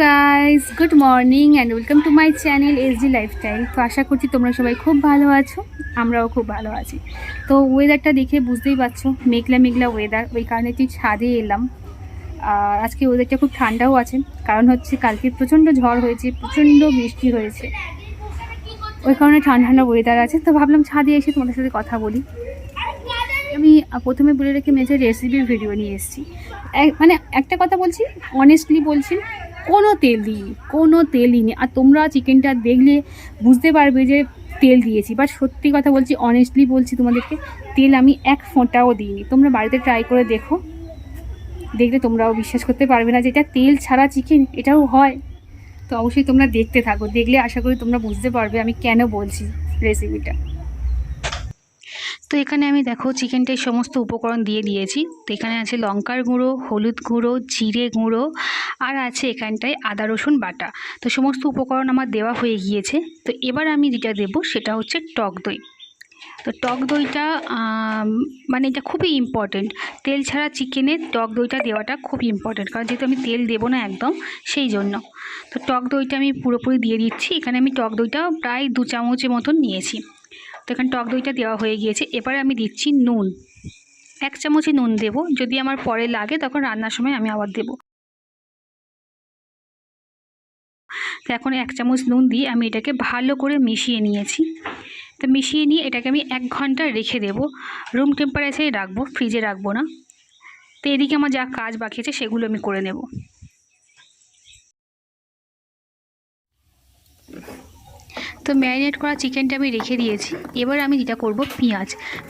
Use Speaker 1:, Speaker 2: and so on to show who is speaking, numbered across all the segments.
Speaker 1: Guys, good morning and welcome to my channel SD lifestyle. তো আশা করছি তোমরা সবাই খুব ভালো আছো, আমরাও খুব ভালো আছি। তো ওয়েদারটা দেখে বুঝতেই পারছো, মেঘলা মেঘলা ওয়েদার, ওই কারণে তুই ছাদে এলাম। আর আজকে ওয়েদারটা খুব ঠান্ডাও আছে, কারণ হচ্ছে কালকে প্রচণ্ড ঝড় হয়েছে, প্রচণ্ড বৃষ্টি হয়েছে, ওই কারণে ঠান্ডা ঠান্ডা ওয়েদার আছে। তো ভাবলাম ছাদে এসে তোমাদের সাথে কথা বলি। আমি প্রথমে বলে রেখে মেঝে রেসিপির ভিডিও নিয়ে এসেছি। মানে একটা কথা বলছি, অনেস্টলি বলছি, কোনো তেল দিইনি। আর তোমরা চিকেনটা দেখলে বুঝতে পারবে যে তেল দিয়েছি, বাট সত্যি কথা বলছি, অনেস্টলি বলছি তোমাদেরকে, তেল আমি এক ফোঁটাও দিইনি। তোমরা বাড়িতে ট্রাই করে দেখলে তোমরাও বিশ্বাস করতে পারবে না যে এটা তেল ছাড়া চিকেন, এটাও হয়। তো অবশ্যই তোমরা দেখতে থাকো, দেখলে আশা করি তোমরা বুঝতে পারবে আমি কেন বলছি রেসিপিটা। তো এখানে আমি দেখো চিকেনটায় সমস্ত উপকরণ দিয়ে দিয়েছি। তো এখানে আছে লঙ্কার গুঁড়ো, হলুদ গুঁড়ো, জিরে গুঁড়ো, আর আছে এখানটায় আদা রসুন বাটা। তো সমস্ত উপকরণ আমার দেওয়া হয়ে গিয়েছে। তো এবার আমি যেটা দেবো সেটা হচ্ছে টক দই। তো টক দইটা মানে এটা খুবই ইম্পর্টেন্ট। তেল ছাড়া চিকেনে টক দইটা দেওয়াটা খুব ইম্পর্টেন্ট, কারণ যেহেতু আমি তেল দেবো না একদম, সেই জন্য। তো টক দইটা আমি পুরোপুরি দিয়ে দিচ্ছি। এখানে আমি টক দইটা প্রায় 2 চামচের মতন নিয়েছি। তো এখানে টক দইটা দেওয়া হয়ে গিয়েছে। এবারে আমি দিচ্ছি নুন, 1 চামচই নুন দেবো। যদি আমার পরে লাগে তখন রান্নার সময় আমি আবার দেবো। তো এখন 1 চামচ নুন দিয়ে আমি এটাকে ভালো করে মিশিয়ে নিয়েছি। তো মিশিয়ে নিয়ে এটাকে আমি 1 ঘন্টা রেখে দেবো। রুম টেম্পারেচারে রাখবো, ফ্রিজে রাখবো না। তো এদিকে আমার যা কাজ বাকি আছে সেগুলো আমি করে নেব। তো ম্যারিনেট করা চিকেনটা আমি রেখে দিয়েছি। এবার আমি যেটা করব,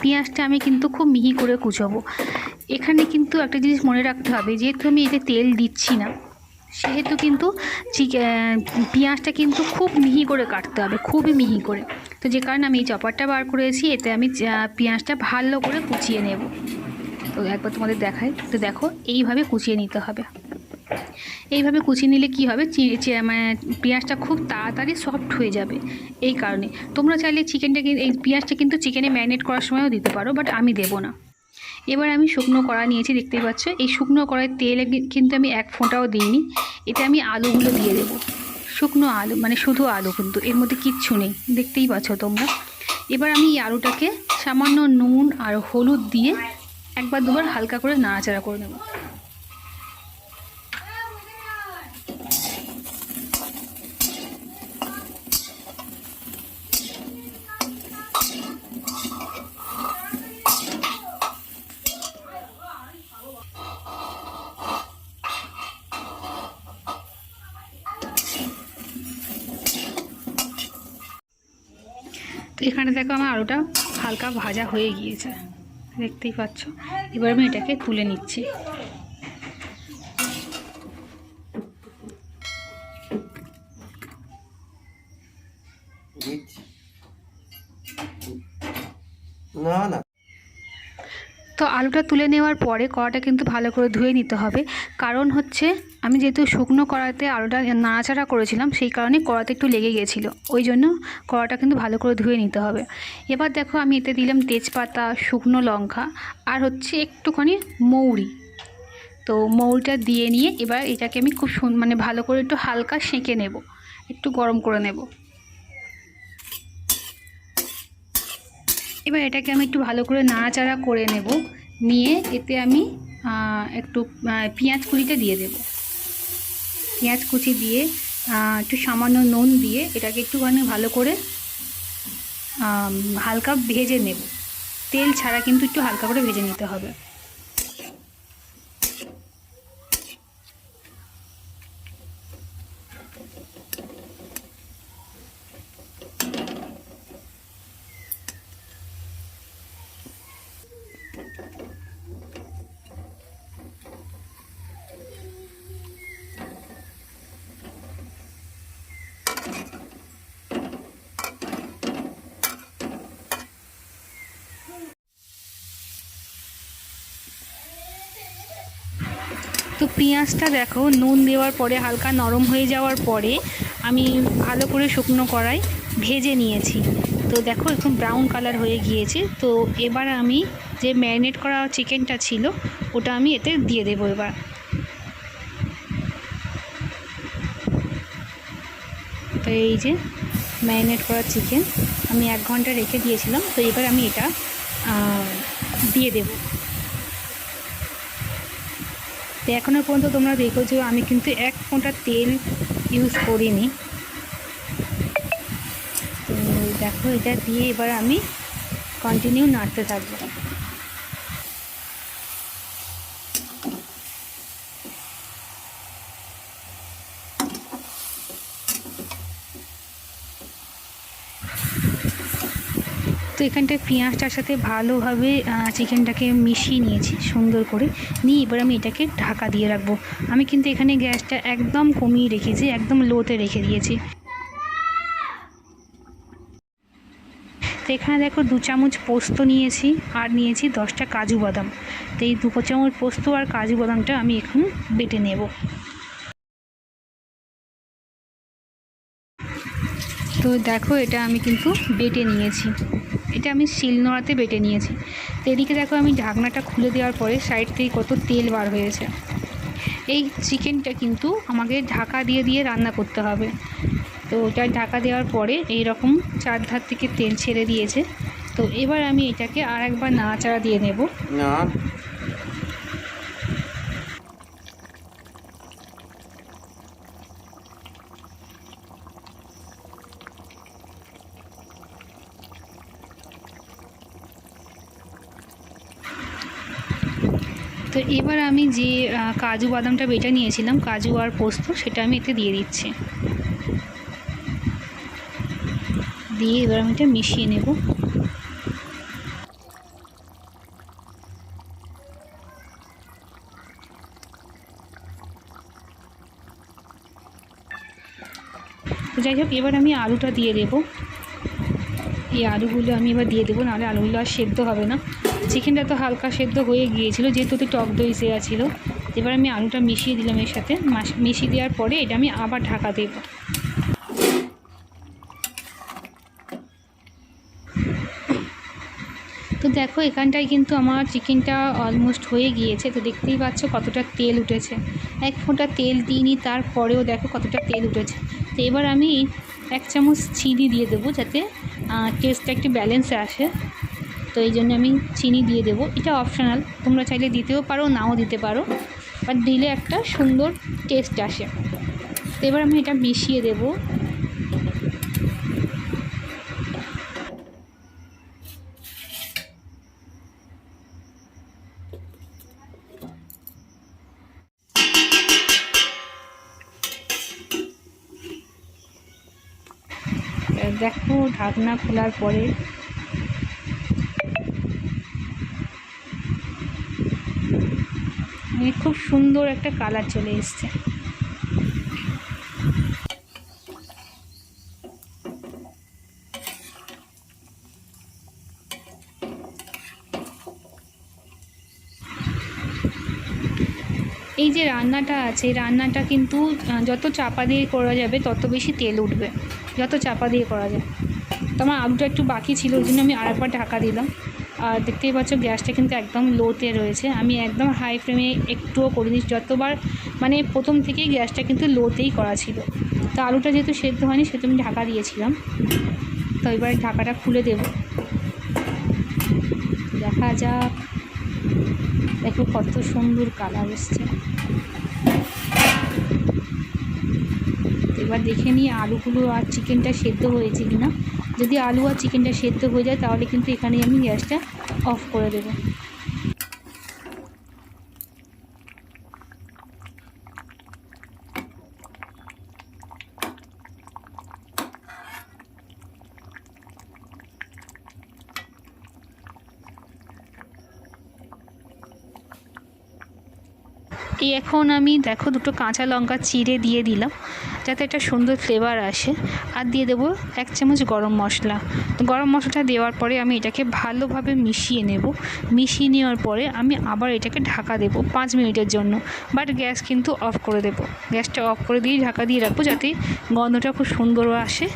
Speaker 1: পেঁয়াজটা আমি কিন্তু খুব মিহি করে কুচোবো। এখানে কিন্তু একটা জিনিস মনে রাখতে হবে, যেহেতু আমি এতে তেল দিচ্ছি না, সেহেতু কিন্তু পেঁয়াজটা কিন্তু খুব মিহি করে কাটতে হবে, খুবই মিহি করে। তো যে কারণে আমি এই চপারটা বার করেছি, এতে আমি পেঁয়াজটা ভালো করে কুচিয়ে নেব। তো একবার তোমাদের দেখাই। তো দেখো, এইভাবে কুচিয়ে নিতে হবে। এইভাবে কুচিয়ে নিলে কি হবে, মানে পেঁয়াজটা খুব তাড়াতাড়ি সফট হয়ে যাবে। এই কারণে তোমরা চাইলে এই পেঁয়াজটা কিন্তু চিকেনে ম্যারিনেট করার সময়ও দিতে পারো, বাট আমি দেবো না। এবার আমি শুকনো কড়া নিয়েছি, দেখতেই পাচ্ছ। এই শুকনো কড়ায় তেল কিন্তু আমি 1 ফোঁটাও দিইনি। এতে আমি আলুগুলো দিয়ে দেবো, শুকনো আলু, মানে শুধু আলু, কিন্তু এর মধ্যে কিচ্ছু নেই, দেখতেই পাচ্ছ তোমরা। এবার আমি এই আলুটাকে সামান্য নুন আর হলুদ দিয়ে 1-2বার হালকা করে নাড়াচাড়া করে নেব। তো এখানে দেখো আমার আলুটা হালকা ভাজা হয়ে গিয়েছে, দেখতেই পাচ্ছ। এবার আমি এটাকে তুলে নিচ্ছি। তো আলুটা তুলে নেওয়ার পরে কড়াটা কিন্তু ভালো করে ধুয়ে নিতে হবে, কারণ হচ্ছে আমি যেহেতু শুকনো কড়াতে আলুটা নাড়াচাড়া করেছিলাম, সেই কারণে কড়াতে একটু লেগে গিয়েছিলো, ওই জন্য কড়াটা কিন্তু ভালো করে ধুয়ে নিতে হবে। এবার দেখো আমি এতে দিলাম তেজপাতা, শুকনো লঙ্কা, আর হচ্ছে একটুখানি মৌরি। তো মৌরিটা দিয়ে নিয়ে এবার এটাকে আমি খুব মানে ভালো করে একটু হালকা সেঁকে নেব, একটু গরম করে নেব। এবার এটাকে আমি একটু ভালো করে নাড়াচাড়া করে নেব। নিয়ে এতে আমি একটু পেঁয়াজ কুচিটা দিয়ে দেব। পেঁয়াজ কুচি দিয়ে একটু সামান্য নুন দিয়ে এটাকে একটুখানি ভালো করে হালকা ভেজে নেব। তেল ছাড়া কিন্তু একটু হালকা করে ভেজে নিতে হবে। তো পেঁয়াজটা দেখো নুন দেওয়ার পরে হালকা নরম হয়ে যাওয়ার পরে আমি ভালো করে শুকনো কড়াই ভেজে নিয়েছি। তো দেখো এখন ব্রাউন কালার হয়ে গিয়েছে। তো এবার আমি যে ম্যারিনেট করা চিকেনটা ছিল ওটা আমি এতে দিয়ে দেবো। এবার তো এই যে ম্যারিনেট করা চিকেন আমি 1 ঘন্টা রেখে দিয়েছিলাম। তো এবার আমি এটা দিয়ে দেব। তো এখনও পর্যন্ত তোমরা দেখেছো আমি কিন্তু 1 ফোঁটা তেল ইউজ করিনি। তো দেখো এটা দিয়ে এবার আমি কন্টিনিউ নাড়তে থাকবো। তো এখানটায় পেঁয়াজটার সাথে ভালোভাবে চিকেনটাকে মিশিয়ে নিয়েছি সুন্দর করে নিয়ে এবার আমি এটাকে ঢাকা দিয়ে রাখবো। আমি কিন্তু এখানে গ্যাসটা একদম কমিয়ে রেখেছি, একদম লোতে রেখে দিয়েছি। তো এখানে দেখো 2 চামচ পোস্ত নিয়েছি আর নিয়েছি 10টা কাজু বাদাম। তো এই 2 চামচ পোস্ত আর কাজু বাদামটা আমি এখন বেটে নেব। তো দেখো এটা আমি কিন্তু বেটে নিয়েছি, এটা আমি শিলনোড়াতে বেটে নিয়েছি। তো এদিকে দেখো আমি ঢাকনাটা খুলে দেওয়ার পরে সাইড থেকে কত তেল বার হয়েছে। এই চিকেনটা কিন্তু আমাকে ঢাকা দিয়ে দিয়ে রান্না করতে হবে। তো ওটা ঢাকা দেওয়ার পরে এই রকম চারধার থেকে তেল ছেড়ে দিয়েছে। তো এবার আমি এটাকে আর একবার নাড়াচাড়া দিয়ে নেব। তো এবার আমি যে কাজু বাদামটা বেটে নিয়েছিলাম, কাজু আর পোস্ত, সেটা আমি এতে দিয়ে দিচ্ছি। দিয়ে এবার আমি এটা মিশিয়ে নেব। তো যাই হোক এবার আমি আলুটা দিয়ে দেবো। এই আলুগুলো আমি এবার দিয়ে দেবো, নাহলে আলুগুলো আর সেদ্ধ হবে না। চিকেনটা তো হালকা সেদ্ধ হয়ে গিয়েছিলো যেহেতু টক দই দেওয়া ছিল। এবার আমি আলুটা মিশিয়ে দিলাম এর সাথে। মিশিয়ে দেওয়ার পরে এটা আমি আবার ঢাকা দেবো। তো দেখো এখানটায় কিন্তু আমার চিকেনটা অলমোস্ট হয়ে গিয়েছে। তো দেখতেই পাচ্ছ কতটা তেল উঠেছে। 1 ফোঁটা তেল দিইনি, তারপরেও দেখো কতটা তেল উঠেছে। তো এবার আমি 1 চামচ চিনি দিয়ে দেবো যাতে টেস্টটা একটু ব্যালেন্সে আসে। তো এই জন্য আমি চিনি দিয়ে দেবো। এটা অপশনাল, তোমরা চাইলে দিতেও পারো, নাও দিতে পারো, বাট দিলে একটা সুন্দর টেস্ট আসে। তো এবার আমি এটা মিশিয়ে দেবো। দেখো ঢাকনা খোলার পরে খুব সুন্দর একটা কালার চলে এসছে। এই যে রান্নাটা আছে, রান্নাটা কিন্তু যত চাপা দিয়ে করা যাবে তত বেশি তেল উঠবে, যত চাপা দিয়ে করা যায়। তো আমার আলুটা একটু বাকি ছিল, ওই জন্য আমি আরেকবার ঢাকা দিলাম। আর দেখতেই পাচ্ছ গ্যাসটা কিন্তু একদম লোতে রয়েছে, আমি একদম হাই ফ্লেমে একটুও করিনি। যতবার মানে প্রথম থেকেই গ্যাসটা কিন্তু লোতেই করা ছিল। তো আলুটা যেহেতু সেদ্ধ হয়নি সেহেতু আমি ঢাকা দিয়েছিলাম। তো এবার ঢাকাটা খুলে দেব, দেখা যাক। দেখো কত সুন্দর কালার এসছে। এবার দেখে নিই আলুগুলো আর চিকেনটা সেদ্ধ হয়েছে কিনা। যদি আলু আর চিকেনটা সেদ্ধ হয়ে যায় তাহলে কিন্তু এখানে আমি গ্যাসটা অফ করে দেবো। এই এখন আমি দেখো 2টো কাঁচা লঙ্কা চিড়ে দিয়ে দিলাম যাতে একটা সুন্দর ফ্লেভার আসে। আর দিয়ে দেবো 1 চামচ গরম মশলা। তো গরম মশলাটা দেওয়ার পরে আমি এটাকে ভালোভাবে মিশিয়ে নেব। মিশিয়ে নেওয়ার পরে আমি আবার এটাকে ঢাকা দেবো 5 মিনিটের জন্য। বাট গ্যাস কিন্তু অফ করে দেবো, গ্যাসটা অফ করে দিয়ে ঢাকা দিয়ে রাখবো যাতে গন্ধটা খুব সুন্দর আসে।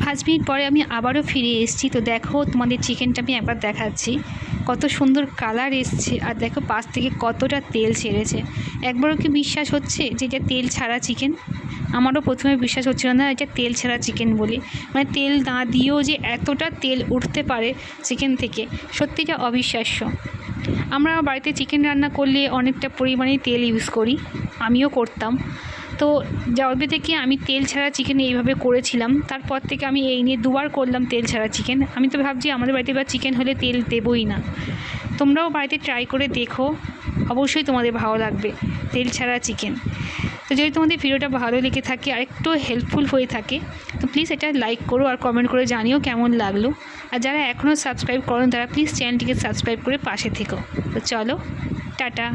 Speaker 1: 5 মিনিট পরে আমি আবারও ফিরে এসেছি। তো দেখো তোমাদের চিকেনটা আমি একবার দেখাচ্ছি, কত সুন্দর কালার এসছে, আর দেখো পাশ থেকে কতটা তেল ছেড়েছে। একবারও কি বিশ্বাস হচ্ছে যে এটা তেল ছাড়া চিকেন? আমারও প্রথমে বিশ্বাস হচ্ছিল না এটা তেল ছাড়া চিকেন বলে, মানে তেল না দিয়েও যে এতটা তেল উঠতে পারে চিকেন থেকে, সত্যিটা অবিশ্বাস্য। আমরা বাড়িতে চিকেন রান্না করলে অনেকটা পরিমাণে তেল ইউজ করি, আমিও করতাম। তো যবে থেকে আমি তেল ছাড়া চিকেন এইভাবে করেছিলাম, তারপর থেকে আমি এই নিয়ে দুবার করলাম তেল ছাড়া চিকেন। আমি তো ভাবছি আমাদের বাড়িতে এবার চিকেন হলে তেল দেবই না। তোমরাও বাড়িতে ট্রাই করে দেখো, অবশ্যই তোমাদের ভালো লাগবে তেল ছাড়া চিকেন। তো যদি তোমাদের ভিডিওটা ভালো লেগে থাকে আর একটু হেল্পফুল হয়ে থাকে তো প্লিজ এটা লাইক করো আর কমেন্ট করে জানিও কেমন লাগলো। আর যারা এখনও সাবস্ক্রাইব করেন তারা প্লিজ চ্যানেলটিকে সাবস্ক্রাইব করে পাশে থেকো। তো চলো, টাটা।